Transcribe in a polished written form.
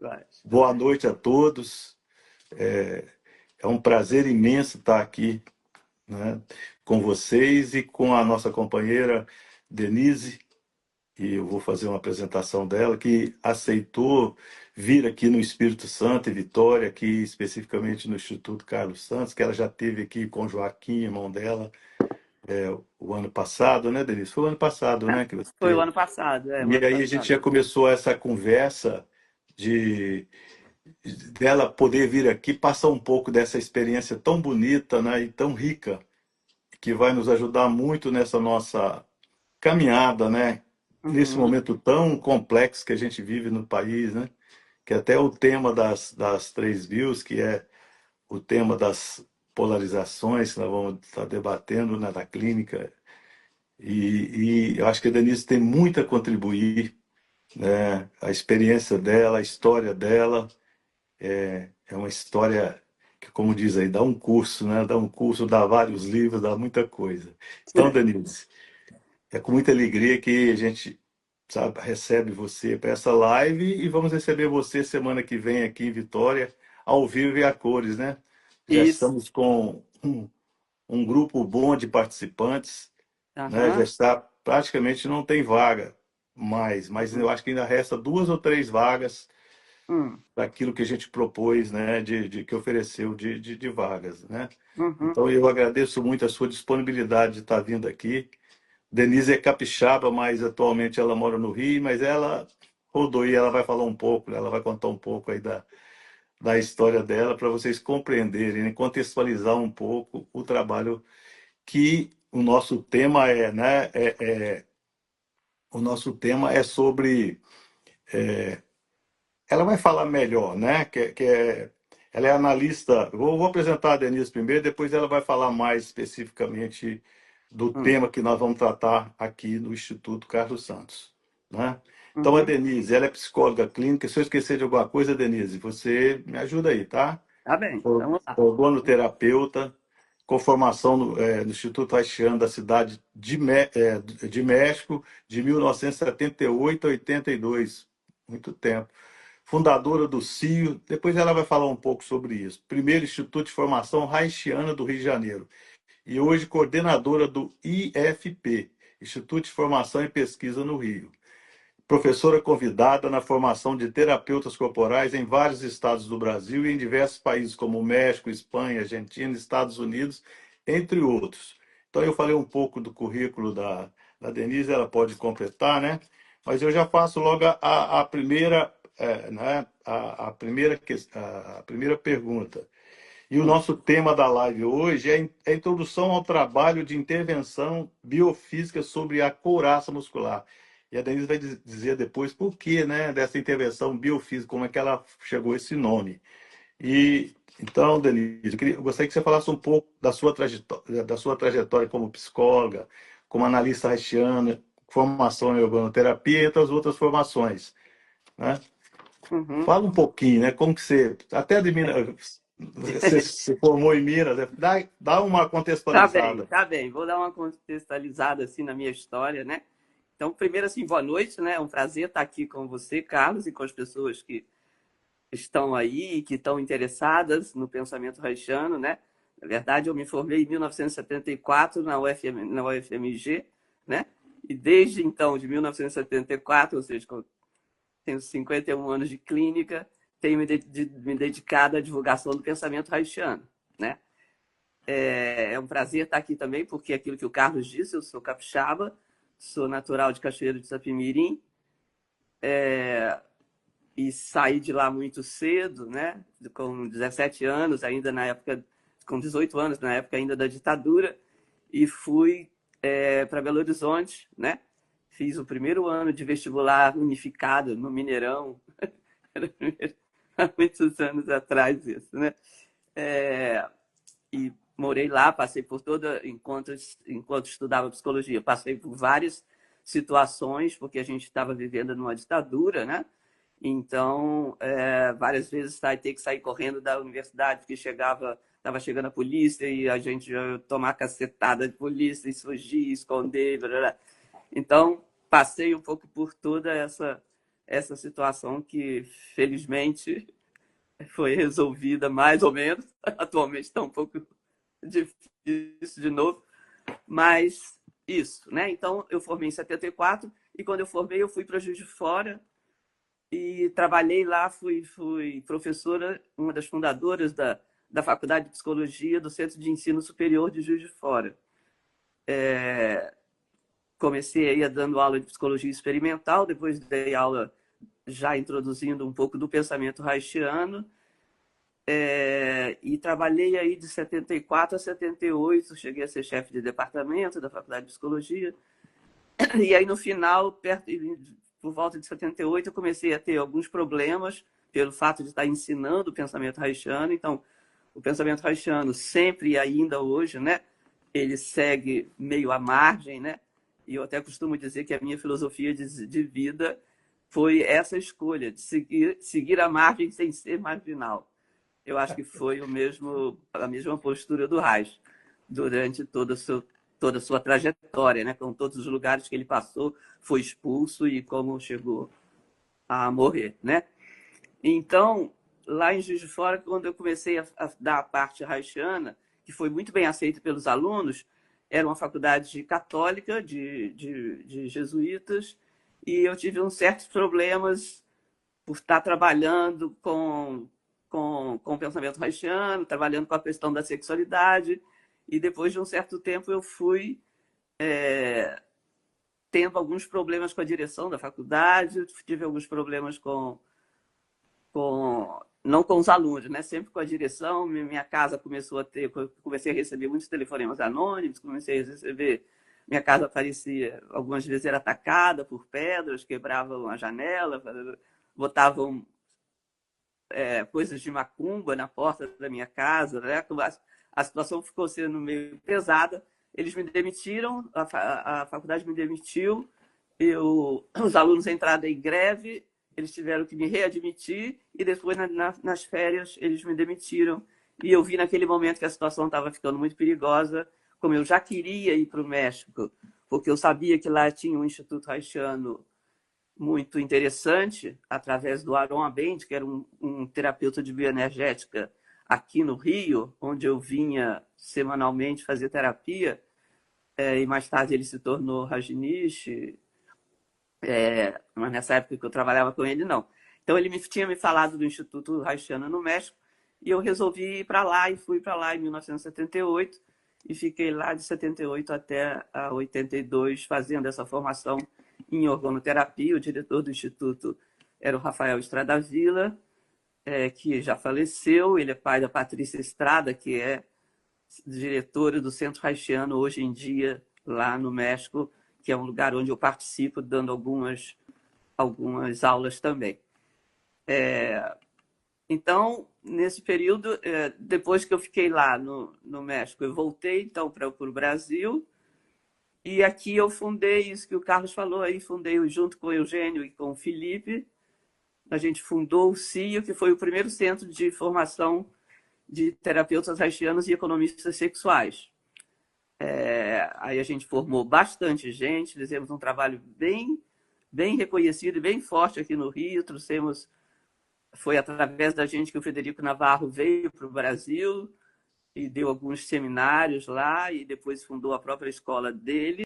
Vai. Boa noite a todos. É, é um prazer imenso estar aqui, né, com vocês e com a nossa companheira Denise, e eu vou fazer uma apresentação dela, que aceitou vir aqui no Espírito Santo e Vitória, aqui especificamente no Instituto Carlos Santos, que ela já teve aqui com o Joaquim, irmão dela, o ano passado, né, Denise? Foi o ano passado, né, que Foi o você... ano passado, o E ano aí a gente passado. já começou essa conversa de dela poder vir aqui passar um pouco dessa experiência tão bonita, né, e tão rica, que vai nos ajudar muito nessa nossa caminhada, né, nesse Uhum. momento tão complexo que a gente vive no país, né, que até o tema das três views, que é o tema das polarizações que nós vamos estar debatendo, né, da clínica, e eu acho que a Denise tem muito a contribuir, né, a experiência dela, a história dela, é uma história que, como diz aí, dá um curso, né? Dá um curso, dá vários livros, dá muita coisa. Então, Denise, é com muita alegria que a gente, sabe, recebe você para essa live e vamos receber você semana que vem aqui em Vitória, ao vivo e a cores, né? Já Isso. estamos com um grupo bom de participantes, né? Já Aham. está, praticamente não tem vaga mais, mas eu acho que ainda resta duas ou três vagas Hum. daquilo que a gente propôs, né, que ofereceu de vagas, né? Uhum. Então eu agradeço muito a sua disponibilidade de estar vindo aqui. Denise é capixaba, mas atualmente ela mora no Rio, mas ela rodou e ela vai falar um pouco, né? Ela vai contar um pouco aí da história dela para vocês compreenderem, né, contextualizar um pouco o trabalho que o nosso tema é, né? O nosso tema é sobre. Ela vai falar melhor, né? Ela é analista. Vou apresentar a Denise primeiro, depois ela vai falar mais especificamente do Hum. tema que nós vamos tratar aqui no Instituto Carlos Santos, né? Então, a Uhum. Denise, ela é psicóloga clínica. Se eu esquecer de alguma coisa, Denise, você me ajuda aí, tá? Tá bem, vamos lá. Organoterapeuta, com formação no Instituto Haitiano da cidade de México, de 1978 a 82. Muito tempo. Fundadora do CIO, depois ela vai falar um pouco sobre isso. Primeiro Instituto de Formação Haitiana do Rio de Janeiro. E hoje coordenadora do IFP, Instituto de Formação e Pesquisa no Rio. Professora convidada na formação de terapeutas corporais em vários estados do Brasil e em diversos países como México, Espanha, Argentina, Estados Unidos, entre outros. Então eu falei um pouco do currículo da Denise, ela pode completar, né? Mas eu já faço logo a primeira, né? A primeira pergunta. E o Hum. nosso tema da live hoje é a introdução ao trabalho de intervenção biofísica sobre a couraça muscular. E a Denise vai dizer depois por que, né, dessa intervenção biofísica, como é que ela chegou a esse nome. E então, Denise, eu gostaria que você falasse um pouco da sua trajetória como psicóloga, como analista haitiana, formação em organoterapia e entre as outras formações, né? Uhum. Fala um pouquinho, né? Como que você, até de Minas, você se formou em Minas, né? Dá uma Tá bem, contextualizada. tá bem. Vou dar uma contextualizada assim na minha história, né? Então, primeiro assim, boa noite, né? É um prazer estar aqui com você, Carlos, e com as pessoas que estão aí, que estão interessadas no pensamento haitiano, né? Na verdade, eu me formei em 1974 na na UFMG, né? E desde então, de 1974, ou seja, tenho 51 anos de clínica, tenho me dedicado à divulgação do pensamento haitiano, né? É um prazer estar aqui também, porque aquilo que o Carlos disse, eu sou capixaba, sou natural de Cachoeiro de Sapimirim, e saí de lá muito cedo, né? Com 17 anos, ainda na época, com 18 anos, na época ainda da ditadura, e fui para Belo Horizonte, né? Fiz o primeiro ano de vestibular unificado no Mineirão, há muitos anos atrás isso, né? É, e morei lá, passei por toda, enquanto estudava psicologia, passei por várias situações, porque a gente estava vivendo numa ditadura, né? Então, várias vezes ter que sair correndo da universidade, porque estava chegando a polícia e a gente ia tomar cacetada de polícia e fugir, esconder, blá, blá. Então, passei um pouco por toda essa situação que, felizmente, foi resolvida mais ou menos. Atualmente está um pouco difícil de novo, mas isso, né? Então, eu formei em 74 e quando eu formei, eu fui para Juiz de Fora e trabalhei lá, fui professora, uma das fundadoras da Faculdade de Psicologia do Centro de Ensino Superior de Juiz de Fora. Comecei aí dando aula de psicologia experimental, depois dei aula já introduzindo um pouco do pensamento haitiano, e trabalhei aí de 74 a 78, cheguei a ser chefe de departamento da Faculdade de Psicologia, e aí no final, por volta de 78, eu comecei a ter alguns problemas pelo fato de estar ensinando o pensamento haitiano. Então, o pensamento haitiano sempre e ainda hoje, né, ele segue meio à margem, né? E eu até costumo dizer que a minha filosofia de vida foi essa escolha, de seguir a margem sem ser marginal. Eu acho que foi a mesma postura do Reich durante toda a sua trajetória, né? Com todos os lugares que ele passou, foi expulso e como chegou a morrer, né? Então, lá em Juiz de Fora, quando eu comecei a dar a parte haitiana, que foi muito bem aceita pelos alunos, era uma faculdade católica de jesuítas, e eu tive uns certos problemas por estar trabalhando com o pensamento haitiano, trabalhando com a questão da sexualidade, e depois de um certo tempo eu fui tendo alguns problemas com a direção da faculdade, tive alguns problemas não com os alunos, né? Sempre com a direção. Minha casa comecei a receber muitos telefonemas anônimos, comecei a receber, minha casa parecia, algumas vezes era atacada por pedras, quebravam a janela, botavam coisas de macumba na porta da minha casa, né? A situação ficou sendo meio pesada. Eles me demitiram, a faculdade me demitiu, os alunos entraram em greve, eles tiveram que me readmitir e depois, nas férias, eles me demitiram. E eu vi naquele momento que a situação estava ficando muito perigosa, como eu já queria ir para o México, porque eu sabia que lá tinha um Instituto Haitiano muito interessante, através do Aaron Abend, que era um terapeuta de bioenergética aqui no Rio, onde eu vinha semanalmente fazer terapia, e mais tarde ele se tornou Rajneesh, mas nessa época que eu trabalhava com ele, não. Então ele tinha me falado do Instituto Haitiano no México, e eu resolvi ir para lá, e fui para lá em 1978, e fiquei lá de 78 até 82 fazendo essa formação em organoterapia. O diretor do Instituto era o Rafael Estradavila, que já faleceu. Ele é pai da Patrícia Estrada, que é diretora do Centro Haitiano hoje em dia, lá no México, que é um lugar onde eu participo, dando algumas aulas também. Então, nesse período, depois que eu fiquei lá no México, eu voltei então para o Brasil, e aqui eu fundei isso que o Carlos falou aí, fundei junto com o Eugênio e com o Felipe, a gente fundou o CIO, que foi o primeiro centro de formação de terapeutas haitianos e economistas sexuais. Aí a gente formou bastante gente, fizemos um trabalho bem reconhecido e bem forte aqui no Rio, foi através da gente que o Frederico Navarro veio para o Brasil e deu alguns seminários lá, e depois fundou a própria escola dele.